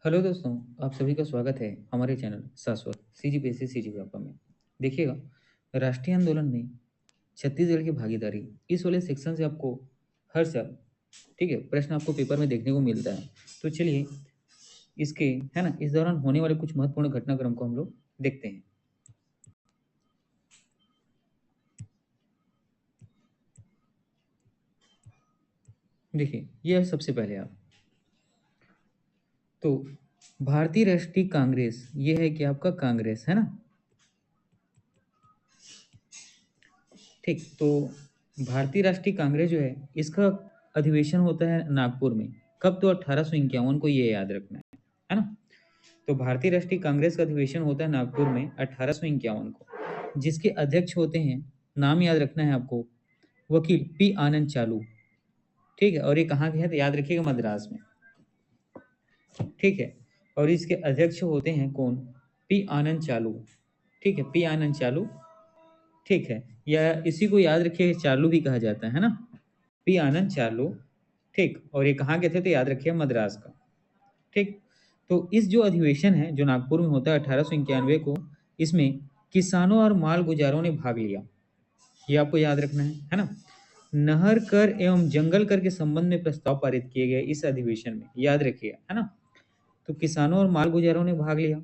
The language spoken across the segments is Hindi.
हेलो दोस्तों, आप सभी का स्वागत है हमारे चैनल शाश्वत सीजीपीएससी सीजीपीएफए में। देखिएगा, राष्ट्रीय आंदोलन में छत्तीसगढ़ की भागीदारी इस वाले सेक्शन से आपको हर साल, ठीक है, प्रश्न आपको पेपर में देखने को मिलता है। तो चलिए इसके, है ना, इस दौरान होने वाले कुछ महत्वपूर्ण घटनाक्रम को हम लोग देखते हैं। देखिए, यह है सबसे पहले आप, तो भारतीय राष्ट्रीय कांग्रेस, ये है कि आपका कांग्रेस, है ना। ठीक, तो भारतीय राष्ट्रीय कांग्रेस जो है, इसका अधिवेशन होता है नागपुर में। कब? तो 1851 को, ये याद रखना है ना। तो भारतीय राष्ट्रीय कांग्रेस का अधिवेशन होता है नागपुर में 1851 को, जिसके अध्यक्ष होते हैं, नाम याद रखना है आपको, वकील पी आनंद चालू। ठीक है, और ये कहाँ के हैं तो याद रखिएगा, मद्रास में। ठीक है, और इसके अध्यक्ष होते हैं कौन? पी आनंद चालू। ठीक है, पी आनंद चालू। ठीक है, या इसी को याद रखिए, चार्लू भी कहा जाता है ना, पी आनंद चार्लू। ठीक, और ये कहाँ के थे तो याद रखिए, मद्रास का। ठीक, तो इस जो अधिवेशन है जो नागपुर में होता है 1891 को, इसमें किसानों और माल गुजारों ने भाग लिया। ये आपको याद रखना है ना। नहर कर एवं जंगल कर के संबंध में प्रस्ताव पारित किए गए इस अधिवेशन में, याद रखिएगा, है ना। तो किसानों और माल गुजारों ने भाग लिया।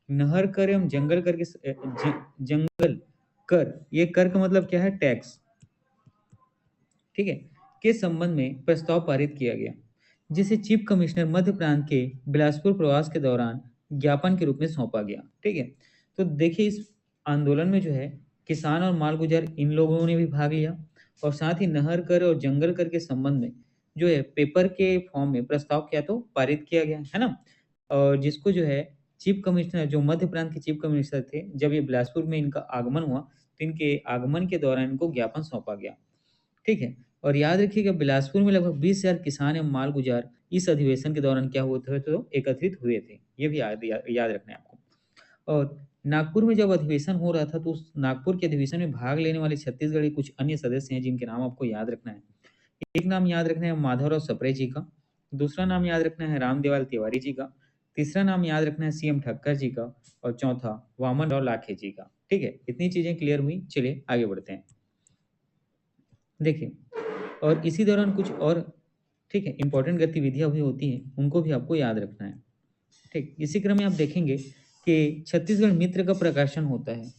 नहर कर एवं जंगल कर के जंगल कर, ये कर का मतलब क्या है? टैक्स। ठीक है, के संबंध में प्रस्ताव पारित किया गया, जिसे चीफ कमिश्नर मध्य प्रांत के बिलासपुर प्रवास के दौरान ज्ञापन के रूप में सौंपा गया। ठीक है, तो देखिए इस आंदोलन में जो है, किसान और माल गुजार इन लोगों ने भी भाग लिया, और साथ ही नहर कर और जंगल कर के संबंध में जो है पेपर के फॉर्म में प्रस्ताव किया तो पारित किया गया, है ना। और जिसको जो है चीफ कमिश्नर, जो मध्य प्रांत के चीफ कमिश्नर थे, जब ये बिलासपुर में इनका आगमन हुआ, तो इनके आगमन के दौरान इनको ज्ञापन सौंपा गया। ठीक है, और याद रखिएगा, बिलासपुर में लगभग 20,000 किसान एवं माल गुजार इस अधिवेशन के दौरान क्या हुए थे तो एकत्रित हुए थे। ये भी याद रखना है आपको। और नागपुर में जब अधिवेशन हो रहा था, तो उस नागपुर के अधिवेशन में भाग लेने वाले छत्तीसगढ़ के कुछ अन्य सदस्य हैं, जिनके नाम आपको याद रखना है। एक नाम याद रखना है माधवराव सप्रे जी का, दूसरा नाम याद रखना है रामदेवाल तिवारी जी का, तीसरा नाम याद रखना है सीएम ठक्कर जी का, और चौथा वामन राव लाखे जी का। ठीक है, इतनी चीजें क्लियर हुई, चलिए आगे बढ़ते हैं। देखिए, और इसी दौरान कुछ और, ठीक है, इंपॉर्टेंट गतिविधियां भी होती हैं, उनको भी आपको याद रखना है। ठीक, इसी क्रम में आप देखेंगे कि छत्तीसगढ़ मित्र का प्रकाशन होता है।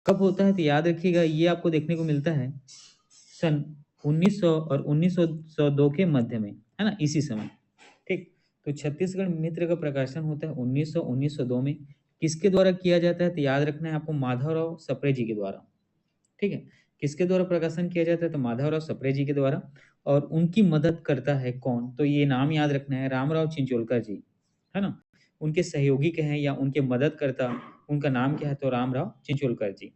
कब होता है तो याद रखिएगा, ये आपको देखने को मिलता है सन 1900 और 1902 के मध्य में, है ना, इसी समय। ठीक, तो छत्तीसगढ़ मित्र का प्रकाशन होता है 1902 में। किसके द्वारा किया जाता है तो याद रखना है आपको, माधवराव सप्रे जी के द्वारा। ठीक है, किसके द्वारा प्रकाशन किया जाता है तो माधवराव सप्रे जी के द्वारा। और उनकी मदद करता है कौन? तो ये नाम याद रखना है, रामराव चिंचोलकर जी, है ना। उनके सहयोगी के हैं या उनके मदद करता, उनका नाम क्या है तो रामराव चिंचोलकर जी।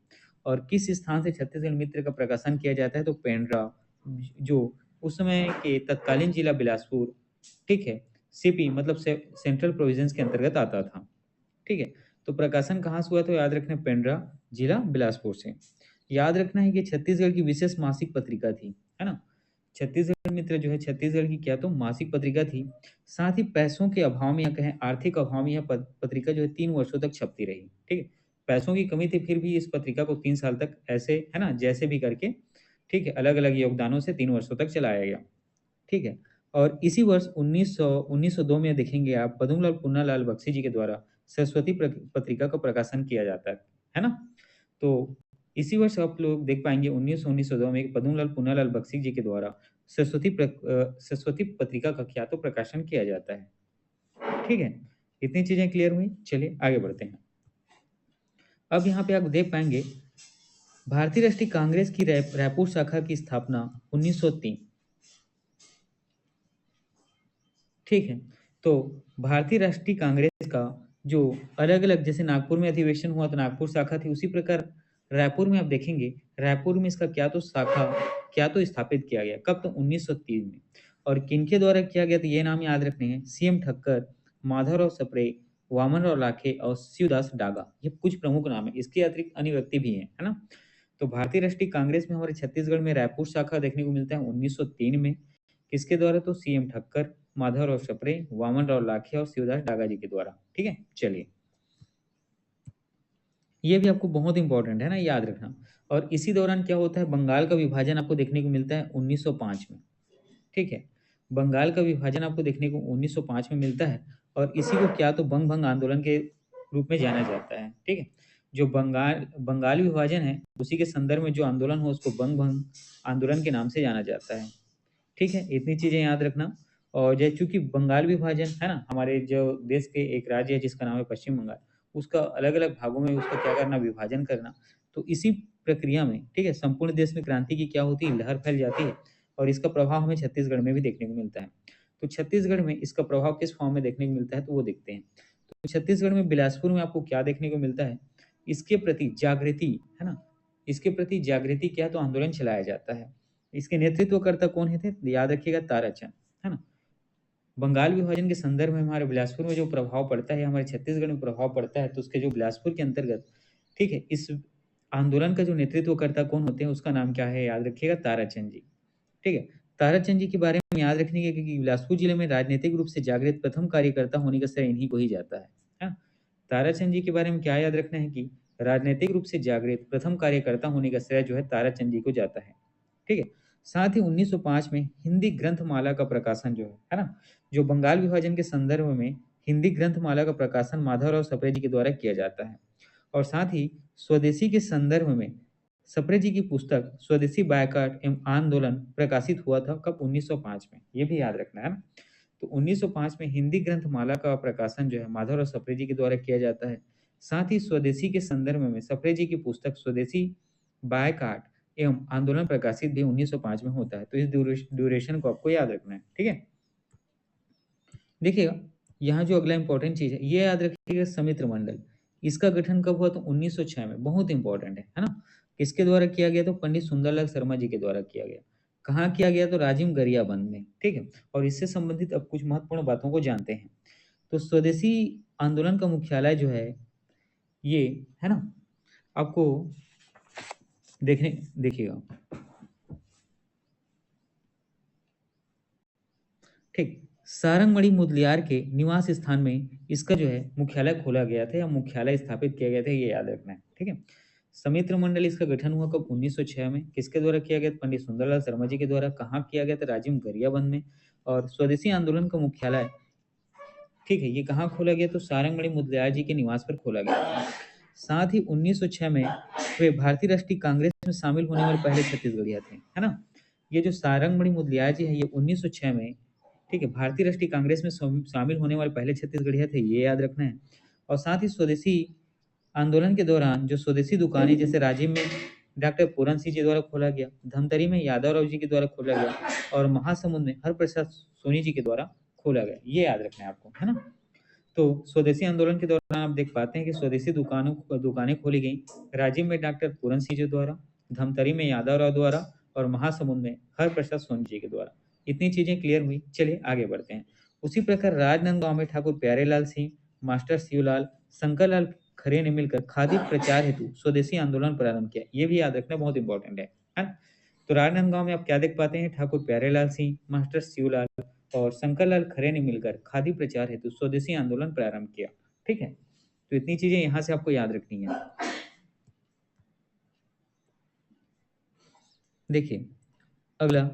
और किस स्थान से छत्तीसगढ़ मित्र का प्रकाशन किया जाता है तो पेंड्रा, जो उस समय के तत्कालीन जिला बिलासपुर, ठीक है, सीपी मतलब सेंट्रल प्रोविजंस के अंतर्गत आता था। ठीक है, तो प्रकाशन कहाँ से हुआ तो याद रखना, पेंड्रा जिला बिलासपुर से। याद रखना है कि छत्तीसगढ़ की विशेष मासिक पत्रिका थी, है ना। छत्तीसगढ़ मित्र जो है छत्तीसगढ़ की क्या तो मासिक पत्रिका थी। साथ ही पैसों के अभाव में या कहें आर्थिक अभाव में यह पत्रिका जो है 3 वर्षों तक छपती रही। ठीक है, पैसों की कमी थी, फिर भी इस पत्रिका को 3 साल तक ऐसे, है ना, जैसे भी करके, ठीक है, अलग अलग योगदानों से 3 वर्षों तक चलाया गया। ठीक है, और इसी वर्ष 1902 में देखेंगे आप, पद्मलाल पुन्नालाल बख्शी जी के द्वारा सरस्वती पत्रिका का प्रकाशन किया जाता है ना। तो इसी वर्ष आप लोग देख पाएंगे 1902 में पद्मलाल पुन्नालाल बख्शी जी के द्वारा सरस्वती पत्रिका का क्या तो प्रकाशन किया जाता है। ठीक है, इतनी चीजें क्लियर हुई, चलिए आगे बढ़ते हैं। अब यहाँ पे आप देख पाएंगे, भारतीय राष्ट्रीय कांग्रेस की रायपुर शाखा की स्थापना 1903। ठीक है, तो भारतीय राष्ट्रीय कांग्रेस का जो अलग अलग, जैसे नागपुर में अधिवेशन हुआ तो नागपुर शाखा थी, उसी प्रकार रायपुर में आप देखेंगे, रायपुर में इसका क्या तो शाखा, क्या तो स्थापित किया गया। कब? तो 1903 में। और किनके द्वारा किया गया तो ये नाम याद रखने हैं, सीएम ठक्कर, माधवराव सप्रे, वामनराव लाखे और शिवदास डागा। ये कुछ प्रमुख नाम है, इसके अतिरिक्त अन्य व्यक्ति भी हैं, है ना। तो भारतीय राष्ट्रीय कांग्रेस में हमारे छत्तीसगढ़ में रायपुर शाखा देखने को मिलता है 1903 में। किसके द्वारा? तो सीएम ठक्कर, माधवराव सप्रे, वामन राव लाखे और शिवदास डागा जी के द्वारा। ठीक है, चलिए ये भी आपको बहुत इंपॉर्टेंट है ना, याद रखना। और इसी दौरान क्या होता है, बंगाल का विभाजन आपको देखने को मिलता है 1905 में। ठीक है, बंगाल का विभाजन आपको देखने को 1905 में मिलता है और इसी को क्या तो बंग भंग आंदोलन के रूप में जाना जाता है। ठीक है, जो बंगाल बंगाल विभाजन है उसी के संदर्भ में जो आंदोलन हो उसको बंग भंग आंदोलन के नाम से जाना जाता है। ठीक है, इतनी चीजें याद रखना। और जैसे चूंकि बंगाल विभाजन है ना, हमारे जो देश के एक राज्य है जिसका नाम है पश्चिम बंगाल, उसका अलग अलग भागों में उसका क्या करना, विभाजन करना। तो इसी प्रक्रिया में ठीक है, संपूर्ण देश में क्रांति की क्या होती है, लहर फैल जाती है और इसका प्रभाव हमें छत्तीसगढ़ में भी देखने को मिलता है। तो छत्तीसगढ़ में इसका प्रभाव किस फॉर्म में देखने को मिलता है, तो वो देखते हैं। तो छत्तीसगढ़ में बिलासपुर में आपको क्या देखने को मिलता है, इसके प्रति जागृति है ना, इसके प्रति जागृति क्या, तो आंदोलन चलाया जाता है। इसके नेतृत्वकर्ता कौन है थे, याद रखिएगा ताराचंद, है ना। बंगाल विभाजन के संदर्भ में हमारे बिलासपुर में जो प्रभाव पड़ता है, हमारे छत्तीसगढ़ में प्रभाव पड़ता है, तो उसके जो बिलासपुर के अंतर्गत ठीक है, इस आंदोलन का जो नेतृत्वकर्ता कौन होते हैं, उसका नाम क्या है, याद रखिएगा ताराचंद जी। ठीक है, ताराचंद जी के बारे में याद रखने के, क्योंकि बिलासपुर जिले में राजनीतिक रूप से जागृत प्रथम कार्यकर्ता होने का श्रेय इन्हीं को ही जाता है। हाँ? ताराचंद जी के बारे में क्या याद रखना है कि राजनीतिक रूप से जागृत प्रथम कार्यकर्ता होने का श्रेय जो है ताराचंद जी को जाता है। ठीक है, साथ ही 1905 में हिंदी ग्रंथमाला का प्रकाशन जो है ना, जो बंगाल विभाजन के संदर्भ में हिंदी ग्रंथमाला का प्रकाशन माधवराव सप्रे जी के द्वारा किया जाता है। और साथ ही स्वदेशी के संदर्भ में सप्रे जी की पुस्तक स्वदेशी बायकाट एवं आंदोलन प्रकाशित हुआ था कब, 1905 में, ये भी याद रखना है ना। तो 1905 में हिंदी ग्रंथमाला का प्रकाशन जो है माधवराव सप्रे जी के द्वारा किया जाता है। साथ ही स्वदेशी के संदर्भ में सप्रे जी की पुस्तक स्वदेशी बायकाट एवं आंदोलन प्रकाशित भी 1905 में होता है। तो इस ड्यूरेशन को आपको याद रखना है। ठीक है, देखिएगा यहाँ जो अगला इंपॉर्टेंट चीज है ये याद रखिएगा, समित्र मंडल, इसका गठन कब हुआ, तो 1906 में, बहुत इंपॉर्टेंट है ना। किसके द्वारा किया गया, तो पंडित सुंदरलाल शर्मा जी के द्वारा किया गया। कहाँ किया गया, तो राजिम गरियाबंद में। ठीक है, और इससे संबंधित अब कुछ महत्वपूर्ण बातों को जानते हैं। तो स्वदेशी आंदोलन का मुख्यालय जो है ये है ना, आपको देखिएगा। ठीक, सारंगमणि मुदलियार के निवास स्थान में इसका जो है मुख्यालय खोला गया था या मुख्यालय स्थापित किया गया था, ये याद रखना है। ठीक है, समित्र मंडल इसका गठन हुआ कब, 1906 में। किसके द्वारा किया गया, पंडित सुंदरलाल शर्मा जी के द्वारा। कहाँ किया गया था, राजिम गरियाबंद में। और स्वदेशी आंदोलन का मुख्यालय ठीक है ये कहाँ खोला गया, तो सारंगमणि मुदलियार जी के निवास पर खोला गया था। साथ ही 1906 में वे भारतीय राष्ट्रीय कांग्रेस में शामिल होने वाले पहले छत्तीसगढ़िया थे, है ना। ये जो सारंगमणि मुदलियार जी है ये 1906 में ठीक है भारतीय राष्ट्रीय कांग्रेस में शामिल होने वाले पहले छत्तीसगढ़िया थे, ये याद रखना है। और साथ ही स्वदेशी आंदोलन के दौरान जो स्वदेशी दुकानें जैसे राजिम में डॉक्टर पूरन सिंह जी द्वारा खोला गया, धमतरी में यादवराव जी के द्वारा खोला गया और महासमुंद में हरप्रसाद सोनी जी के द्वारा खोला गया, ये याद रखना है आपको, है ना। तो स्वदेशी आंदोलन के दौरान आप देख पाते हैं कि स्वदेशी दुकानें खोली गई, राजिम में डॉक्टर पूरन सिंह जी द्वारा, धमतरी में यादवराव द्वारा और महासमुंद में हरप्रसाद सोनी जी के द्वारा। इतनी चीजें क्लियर हुई, चलिए आगे बढ़ते हैं। उसी प्रकार राजनांदगांव में ठाकुर प्यारेलाल सिंह, मास्टर शिवलाल, शंकरलाल खरे ने मिलकर खादी प्रचार हेतु स्वदेशी आंदोलन प्रारंभ किया, ये भी याद रखना बहुत इंपॉर्टेंट है ना। तो राजनांदगांव में आप क्या देख पाते हैं, ठाकुर प्यारेलाल सिंह, मास्टर शिवलाल और शंकरलाल खरे ने मिलकर खादी प्रचार हेतु स्वदेशी आंदोलन प्रारंभ किया। ठीक है, तो इतनी चीजें यहां से आपको याद रखनी है। देखिए अगला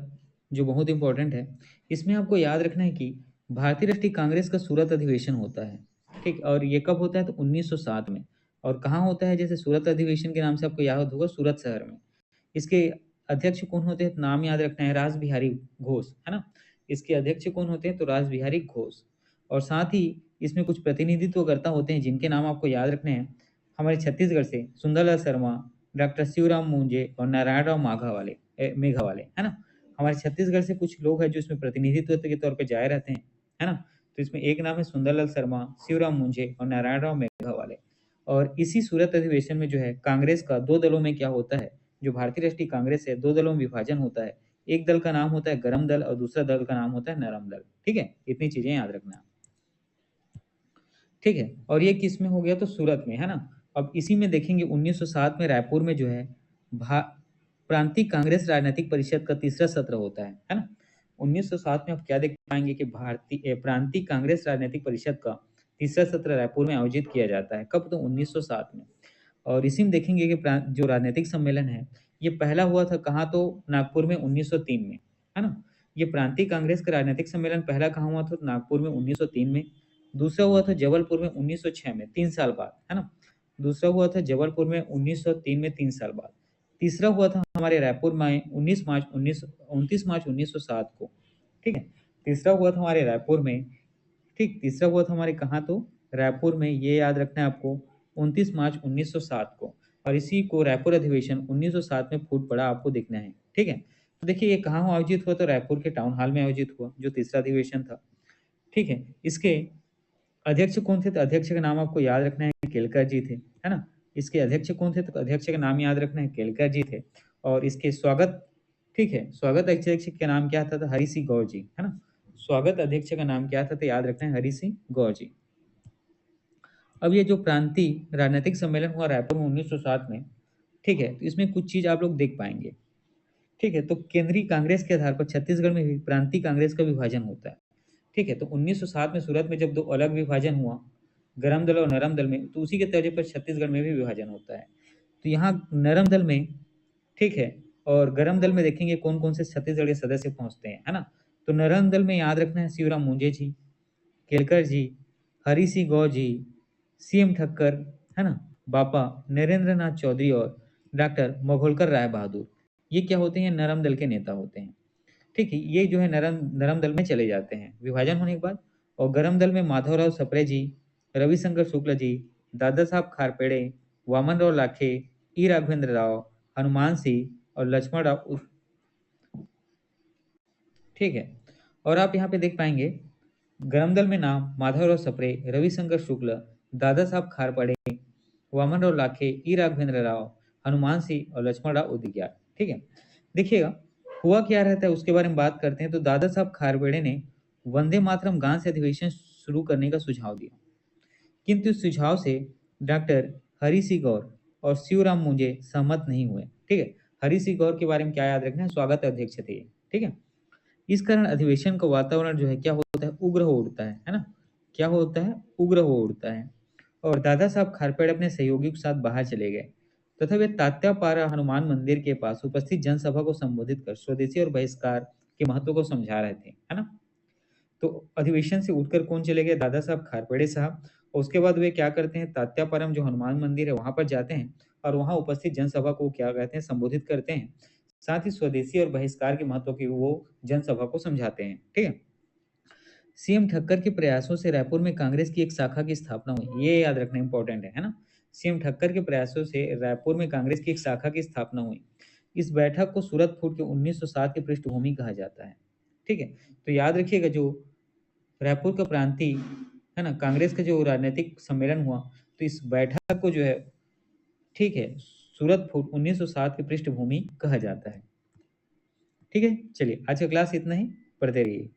जो बहुत इंपॉर्टेंट है, इसमें आपको याद रखना है कि भारतीय राष्ट्रीय कांग्रेस का सूरत अधिवेशन होता है। ठीक, और ये कब होता है, तो 1907 में। और कहाँ होता है, जैसे सूरत अधिवेशन के नाम से आपको याद होगा, सूरत शहर में। इसके अध्यक्ष कौन होते हैं, नाम याद रखना है, रास बिहारी घोष, है ना। इसके अध्यक्ष कौन होते हैं, तो रास बिहारी घोष। और साथ ही इसमें कुछ प्रतिनिधित्वकर्ता होते हैं जिनके नाम आपको याद रखने हैं। हमारे छत्तीसगढ़ से सुंदरलाल शर्मा, डॉक्टर शिवराम मुंजे और नारायण राव मेघा वाले, है ना। हमारे छत्तीसगढ़ से कुछ लोग हैं जो इसमें प्रतिनिधित्व के तौर पे जाए रहते हैं, है ना। तो इसमें एक नाम है सुंदरलाल शर्मा, शिवराम मुंजे और नारायण राव मेघा वाले। और इसी सूरत अधिवेशन में जो है कांग्रेस का दो दलों में क्या होता है, जो भारतीय राष्ट्रीय कांग्रेस है दो दलों में विभाजन होता है। एक दल का नाम होता है गरम दल और दूसरा दल का नाम होता है नरम दल। ठीक है, इतनी चीजें याद रखना। ठीक है, और ये किस में हो गया, तो सूरत में, है ना। अब इसी में देखेंगे 1907 में रायपुर में जो है भा प्रांतीय कांग्रेस राजनीतिक परिषद का तीसरा सत्र होता है ना। 1907 में आप क्या देख पाएंगे कि भारतीय प्रांतीय कांग्रेस राजनीतिक परिषद का तीसरा सत्र रायपुर में आयोजित किया जाता है। कब? तो 1907 में। और इसी में देखेंगे कि जो राजनीतिक सम्मेलन है, ये पहला हुआ था कहाँ? तो नागपुर में 1903 में, है ना? ये प्रांतीय कांग्रेस का राजनीतिक सम्मेलन पहला कहाँ हुआ था? तो नागपुर में 1903 में। दूसरा हुआ था जबलपुर में 1906 में, 3 साल बाद, है ना? दूसरा हुआ था जबलपुर में 1903 में, 3 साल बाद। तीसरा हुआ था हमारे रायपुर में 29 मार्च 1907 को, ठीक है? तीसरा हुआ था हमारे रायपुर में, ठीक, तीसरा हुआ था हमारे कहाँ? तो रायपुर में, ये याद रखना है आपको, 29 मार्च 1907 को। और इसी को रायपुर अधिवेशन 1907 में फूट पड़ा आपको देखना है, ठीक है? तो देखिए ये कहाँ आयोजित हुआ? तो रायपुर के टाउन हॉल में आयोजित हुआ, जो तीसरा अधिवेशन था, ठीक है? इसके अध्यक्ष कौन थे? तो अध्यक्ष का नाम आपको याद रखना है, केलकर जी थे, है ना? इसके अध्यक्ष कौन थे? तो अध्यक्ष का नाम याद रखना है, केलकर जी थे। और इसके स्वागत, ठीक है, स्वागत अध्यक्ष का नाम क्या था? तो हरि सिंह गौर जी, है ना? स्वागत अध्यक्ष का नाम क्या था? तो याद रखना है, हरि सिंह गौर जी। अब ये जो प्रांतीय राजनीतिक सम्मेलन हुआ रायपुर में 1907 में, ठीक है, तो इसमें कुछ चीज आप लोग देख पाएंगे, ठीक है? तो केंद्रीय कांग्रेस के आधार पर छत्तीसगढ़ में भी प्रांतीय कांग्रेस का विभाजन होता है, ठीक है? तो 1907 में सूरत में जब दो अलग विभाजन हुआ, गरम दल और नरम दल में, तो उसी के तर्ज पर छत्तीसगढ़ में भी विभाजन होता है। तो यहाँ नरम दल में, ठीक है, और गरम दल में देखेंगे कौन कौन से छत्तीसगढ़ के सदस्य पहुंचते हैं, है ना? तो नरम दल में याद रखना है शिवराम मुंजे जी, केलकर जी, हरि सिंह गौर जी, सीएम ठक्कर, है ना, बापा नरेंद्र नाथ चौधरी और डॉक्टर मघोलकर राय बहादुर, ये क्या होते हैं? नरम दल के नेता होते हैं, ठीक है? ये जो है नरम नरम दल में चले जाते हैं विभाजन होने के बाद। और गरम दल में माधवराव सप्रे जी, रविशंकर शुक्ल जी, दादा साहब खारपेड़े, वामन राव लाखे, ई राघवेंद्र राव, हनुमान सिंह और लक्ष्मण राव ठीक है? और आप यहाँ पे देख पाएंगे गरम दल में नाम माधवराव सप्रे, रविशंकर शुक्ल, दादा साहब खारपड़े, वामनराव लाखे, ई राघवेंद्र राव, हनुमान सिंह और लक्ष्मण राव उदिग्यार, ठीक है? देखिएगा हुआ क्या रहता है उसके बारे में बात करते हैं। तो दादा साहब खारपेड़े ने वंदे मातरम गान से अधिवेशन शुरू करने का सुझाव दिया, किंतु इस सुझाव से डॉक्टर हरि सिंह गौर और शिवराम मुंजे सहमत नहीं हुए, ठीक है? हरि सिंह गौर के बारे में क्या याद रखना है? स्वागत अध्यक्ष थे ये, ठीक है? इस कारण अधिवेशन का वातावरण जो है क्या होता है? उग्र हो उठता है ना? क्या होता है? उग्र हो उठता है। और दादा साहब खारपेड़ अपने सहयोगियों के साथ बाहर चले गए तथा वे तात्यापारा हनुमान मंदिर के पास उपस्थित जनसभा को संबोधित कर स्वदेशी और बहिष्कार के महत्व को समझा रहे थे, है ना? तो अधिवेशन से उठकर कौन चले गए? दादा साहब खारपेड़े साहब। और उसके बाद वे क्या करते हैं? तात्यापारम जो हनुमान मंदिर है वहां पर जाते हैं और वहां उपस्थित जनसभा को क्या कहते हैं? संबोधित करते हैं। साथ ही स्वदेशी और बहिष्कार के महत्व की वो जनसभा को समझाते हैं, ठीक है? सीएम ठक्कर के प्रयासों से रायपुर में कांग्रेस की एक शाखा की स्थापना हुई, ये याद रखना इंपॉर्टेंट है ना? सीएम ठक्कर के प्रयासों से रायपुर में कांग्रेस की एक शाखा की स्थापना हुई। इस बैठक को सूरत फूट के 1907 की पृष्ठभूमि कहा जाता है, ठीक है? तो याद रखिएगा जो रायपुर का प्रांतीय, है ना, कांग्रेस का जो राजनीतिक सम्मेलन हुआ, तो इस बैठक को जो है, ठीक है, सूरत फूट 1907 की पृष्ठभूमि कहा जाता है, ठीक है? चलिए आज का क्लास इतना ही, पढ़ते रहिए।